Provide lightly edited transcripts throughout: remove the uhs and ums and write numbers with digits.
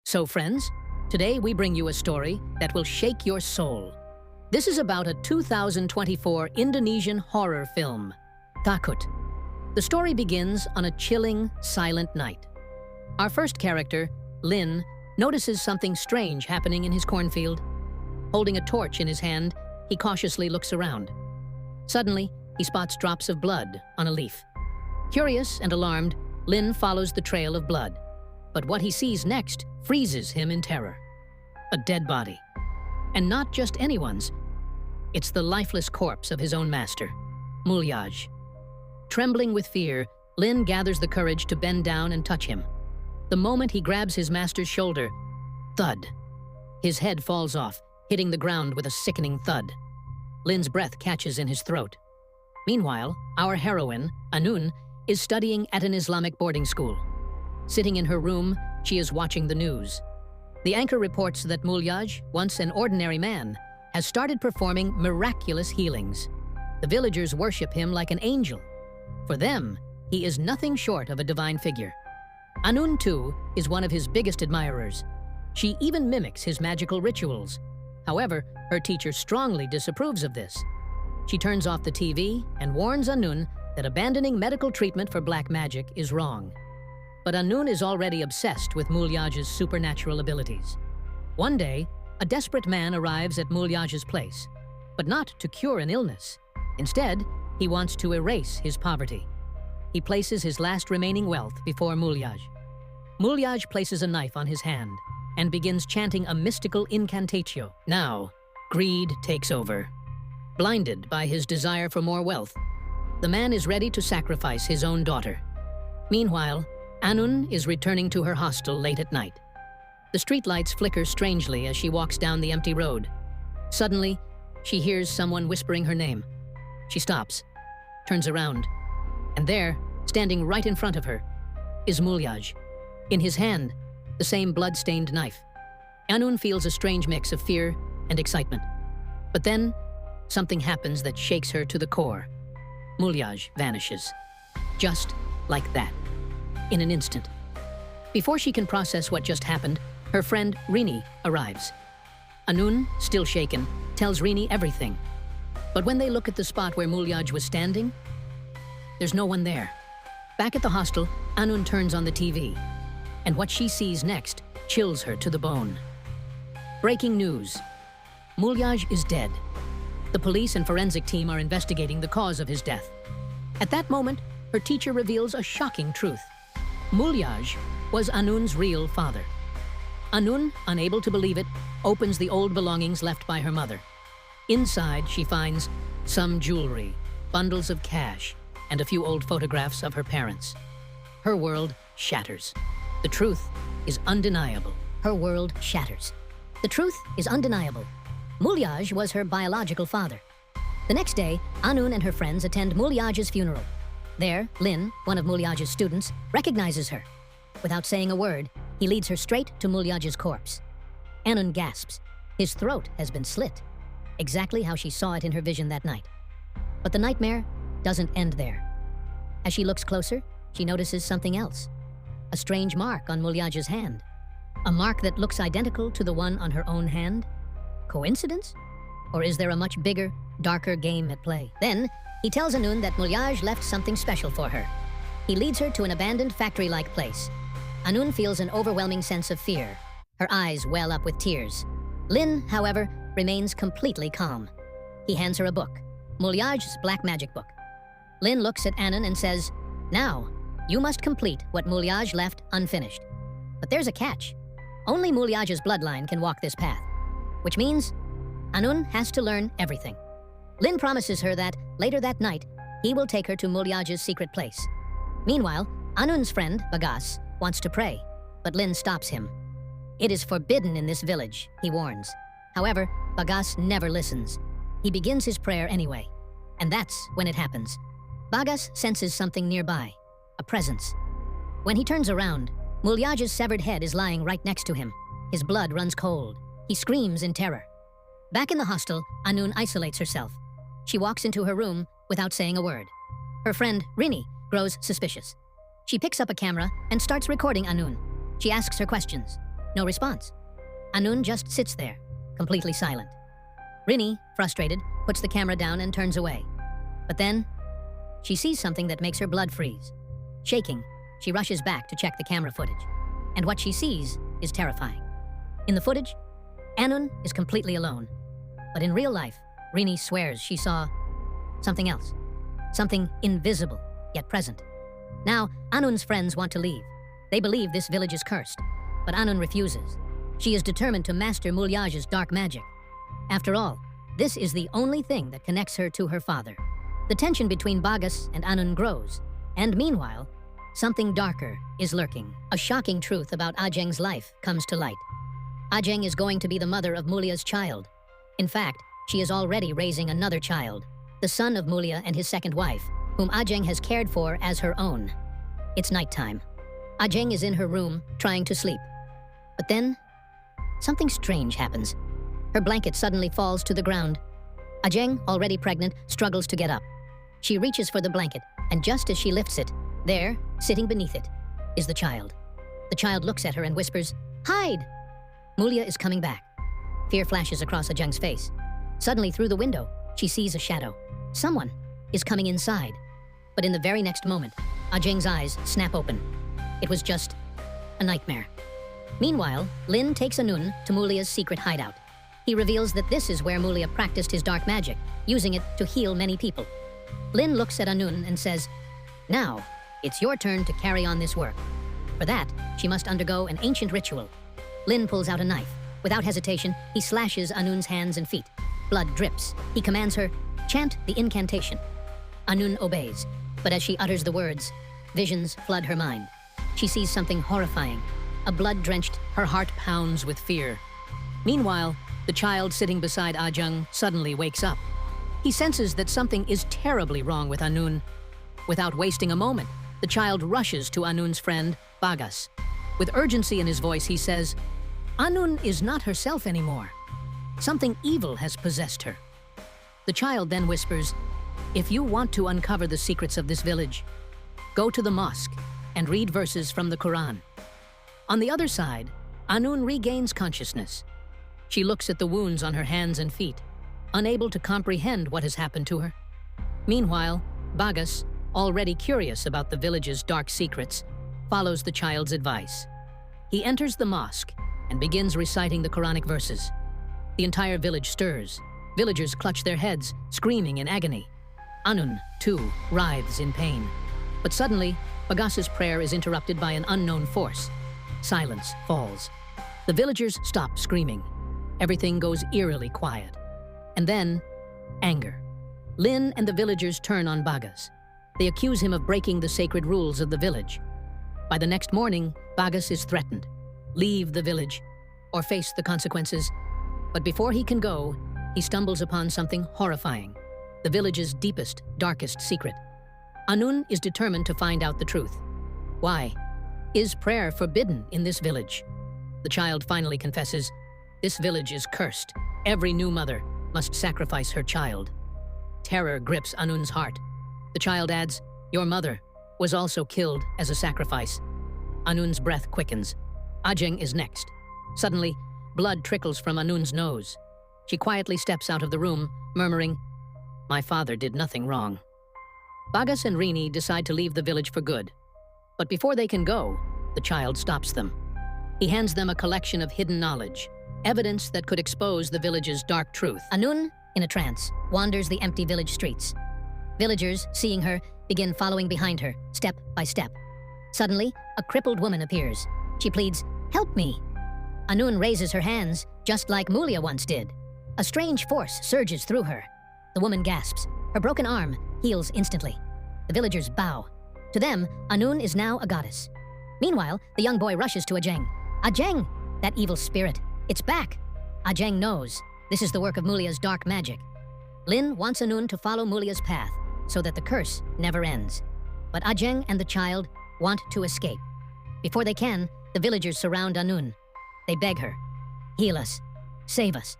So friends, today we bring you a story that will shake your soul. This is about a 2024 Indonesian horror film, Takut. The story begins on a chilling, silent night. Our first character, Lin, notices something strange happening in his cornfield. Holding a torch in his hand, he cautiously looks around. Suddenly, he spots drops of blood on a leaf. Curious and alarmed, Lin follows the trail of blood. But what he sees next freezes him in terror. A dead body. And not just anyone's. It's the lifeless corpse of his own master, Mulyaj. Trembling with fear, Lin gathers the courage to bend down and touch him. The moment he grabs his master's shoulder, thud. His head falls off, hitting the ground with a sickening thud. Lin's breath catches in his throat. Meanwhile, our heroine, Anun, is studying at an Islamic boarding school. Sitting in her room, she is watching the news. The anchor reports that Mulyaj, once an ordinary man, has started performing miraculous healings. The villagers worship him like an angel. For them, he is nothing short of a divine figure. Anun, too, is one of his biggest admirers. She even mimics his magical rituals. However, her teacher strongly disapproves of this. She turns off the TV and warns Anun that abandoning medical treatment for black magic is wrong. But Anun is already obsessed with Mulyaj's supernatural abilities. One day, a desperate man arrives at Mulyaj's place, but not to cure an illness. Instead, he wants to erase his poverty. He places his last remaining wealth before Mulyaj. Mulyaj places a knife on his hand and begins chanting a mystical incantatio. Now, greed takes over. Blinded by his desire for more wealth, the man is ready to sacrifice his own daughter. Meanwhile, Anun is returning to her hostel late at night. The streetlights flicker strangely as she walks down the empty road. Suddenly, she hears someone whispering her name. She stops, turns around, and there, standing right in front of her, is Mulyaj. In his hand, the same blood-stained knife. Anun feels a strange mix of fear and excitement. But then, something happens that shakes her to the core. Mulyaj vanishes. Just like that. In an instant. Before she can process what just happened, her friend Rini arrives. Anun, still shaken, tells Rini everything. But when they look at the spot where Mulyaj was standing, there's no one there. Back at the hostel, Anun turns on the TV. And what she sees next chills her to the bone. Breaking news. Mulyaj is dead. The police and forensic team are investigating the cause of his death. At that moment, her teacher reveals a shocking truth. Mulyaj was Anun's real father. Anun, unable to believe it, opens the old belongings left by her mother. Inside, she finds some jewelry, bundles of cash, and a few old photographs of her parents. Her world shatters. The truth is undeniable. Her world shatters. The truth is undeniable. Mulyaj was her biological father. The next day, Anun and her friends attend Mulyaj's funeral. There, Lin, one of Mulyaj's students, recognizes her. Without saying a word, he leads her straight to Mulyaj's corpse. Anun gasps. His throat has been slit, exactly how she saw it in her vision that night. But the nightmare doesn't end there. As she looks closer, she notices something else. A strange mark on Mulyaj's hand. A mark that looks identical to the one on her own hand. Coincidence? Or is there a much bigger, darker game at play? Then, he tells Anun that Mulyaj left something special for her. He leads her to an abandoned factory-like place. Anun feels an overwhelming sense of fear. Her eyes well up with tears. Lin, however, remains completely calm. He hands her a book, Mulyaj's black magic book. Lin looks at Anun and says, "Now, you must complete what Mulyaj left unfinished. But there's a catch. Only Mulyaj's bloodline can walk this path. Which means Anun has to learn everything." Lin promises her that, later that night, he will take her to Mulyaj's secret place. Meanwhile, Anun's friend, Bagas, wants to pray, but Lin stops him. "It is forbidden in this village," he warns. However, Bagas never listens. He begins his prayer anyway. And that's when it happens. Bagas senses something nearby, a presence. When he turns around, Mulyaj's severed head is lying right next to him. His blood runs cold. He screams in terror. Back in the hostel, Anun isolates herself. She walks into her room without saying a word. Her friend, Rini, grows suspicious. She picks up a camera and starts recording Anun. She asks her questions. No response. Anun just sits there, completely silent. Rini, frustrated, puts the camera down and turns away. But then, she sees something that makes her blood freeze. Shaking, she rushes back to check the camera footage. And what she sees is terrifying. In the footage, Anun is completely alone. But in real life, Rini swears she saw something else. Something invisible, yet present. Now, Anun's friends want to leave. They believe this village is cursed. But Anun refuses. She is determined to master Muliaj's dark magic. After all, this is the only thing that connects her to her father. The tension between Bagas and Anun grows. And meanwhile, something darker is lurking. A shocking truth about Ajeng's life comes to light. Ajeng is going to be the mother of Mulia's child. In fact, she is already raising another child, the son of Mulia and his second wife, whom Ajeng has cared for as her own. It's nighttime. Ajeng is in her room, trying to sleep. But then, something strange happens. Her blanket suddenly falls to the ground. Ajeng, already pregnant, struggles to get up. She reaches for the blanket, and just as she lifts it, there, sitting beneath it, is the child. The child looks at her and whispers, "Hide!" Mulia is coming back. Fear flashes across Ajeng's face. Suddenly, through the window, she sees a shadow. Someone is coming inside. But in the very next moment, Ajeng's eyes snap open. It was just a nightmare. Meanwhile, Lin takes Anun to Mulia's secret hideout. He reveals that this is where Mulia practiced his dark magic, using it to heal many people. Lin looks at Anun and says, "Now, it's your turn to carry on this work." For that, she must undergo an ancient ritual. Lin pulls out a knife. Without hesitation, he slashes Anun's hands and feet. Blood drips. He commands her, "Chant the incantation." Anun obeys, but as she utters the words, visions flood her mind. She sees something horrifying. A blood-drenched, Her heart pounds with fear. Meanwhile, the child sitting beside Ajeng suddenly wakes up. He senses that something is terribly wrong with Anun. Without wasting a moment, the child rushes to Anun's friend, Bagas. With urgency in his voice, he says, "Anun is not herself anymore. Something evil has possessed her." The child then whispers, "If you want to uncover the secrets of this village, go to the mosque and read verses from the Quran." On the other side, Anun regains consciousness. She looks at the wounds on her hands and feet, unable to comprehend what has happened to her. Meanwhile, Bagas, already curious about the village's dark secrets, follows the child's advice. He enters the mosque and begins reciting the Quranic verses. The entire village stirs. Villagers clutch their heads, screaming in agony. Anun, too, writhes in pain. But suddenly, Bagas's prayer is interrupted by an unknown force. Silence falls. The villagers stop screaming. Everything goes eerily quiet. And then, anger. Lin and the villagers turn on Bagas. They accuse him of breaking the sacred rules of the village. By the next morning, Bagas is threatened. Leave the village, or face the consequences. But before he can go, he stumbles upon something horrifying. The village's deepest, darkest secret. Anun is determined to find out the truth. Why? Is prayer forbidden in this village? The child finally confesses, "This village is cursed. Every new mother must sacrifice her child." Terror grips Anun's heart. The child adds, "Your mother was also killed as a sacrifice." Anun's breath quickens. Ajeng is next. Suddenly, blood trickles from Anun's nose. She quietly steps out of the room, murmuring, "My father did nothing wrong." Bagas and Rini decide to leave the village for good. But before they can go, the child stops them. He hands them a collection of hidden knowledge, evidence that could expose the village's dark truth. Anun, in a trance, wanders the empty village streets. Villagers, seeing her, begin following behind her, step by step. Suddenly, a crippled woman appears. She pleads, "Help me." Anun raises her hands, just like Mulia once did. A strange force surges through her. The woman gasps. Her broken arm heals instantly. The villagers bow. To them, Anun is now a goddess. Meanwhile, the young boy rushes to Ajeng. "Ajeng! That evil spirit. It's back!" Ajeng knows this is the work of Mulia's dark magic. Lin wants Anun to follow Mulia's path so that the curse never ends. But Ajeng and the child want to escape. Before they can, the villagers surround Anun. They beg her, "Heal us. Save us."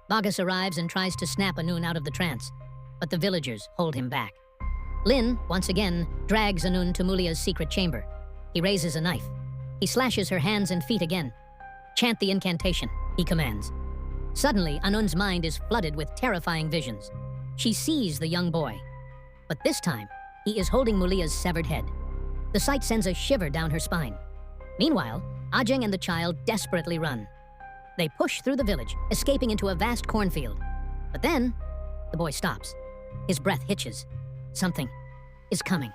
Bagas arrives and tries to snap Anun out of the trance, but the villagers hold him back. Lin, once again, drags Anun to Mulia's secret chamber. He raises a knife. He slashes her hands and feet again. Chant the incantation, he commands. Suddenly, Anun's mind is flooded with terrifying visions. She sees the young boy, but this time, he is holding Mulia's severed head. The sight sends a shiver down her spine. Meanwhile, Ajeng and the child desperately run. They push through the village, escaping into a vast cornfield. But then, the boy stops. His breath hitches. Something is coming.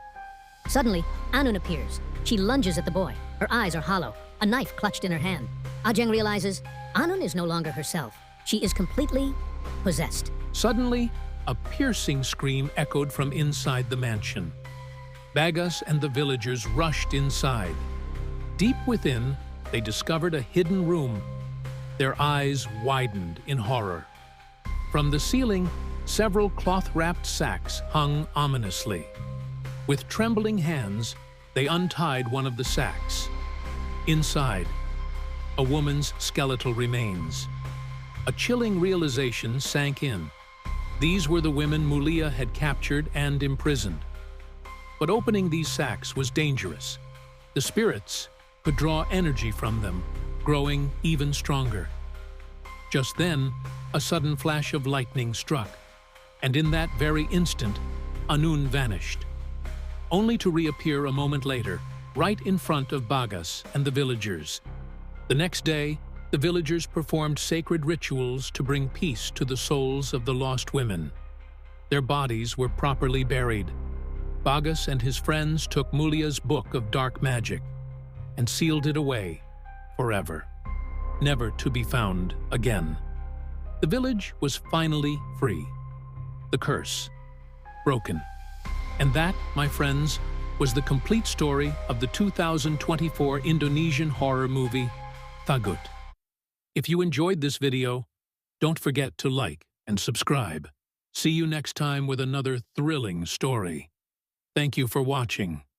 Suddenly, Anun appears. She lunges at the boy. Her eyes are hollow, a knife clutched in her hand. Ajeng realizes Anun is no longer herself. She is completely possessed. Suddenly, a piercing scream echoed from inside the mansion. Bagas and the villagers rushed inside. Deep within, they discovered a hidden room. Their eyes widened in horror. From the ceiling, several cloth-wrapped sacks hung ominously. With trembling hands, they untied one of the sacks. Inside, a woman's skeletal remains. A chilling realization sank in. These were the women Mulia had captured and imprisoned. But opening these sacks was dangerous. The spirits could draw energy from them, growing even stronger. Just then, a sudden flash of lightning struck, and in that very instant, Anun vanished, only to reappear a moment later, right in front of Bagas and the villagers. The next day, the villagers performed sacred rituals to bring peace to the souls of the lost women. Their bodies were properly buried. Bagas and his friends took Mulia's book of dark magic and sealed it away forever, never to be found again. The village was finally free. The curse broken. And that, my friends, was the complete story of the 2024 Indonesian horror movie, Thagut. If you enjoyed this video, don't forget to like and subscribe. See you next time with another thrilling story. Thank you for watching.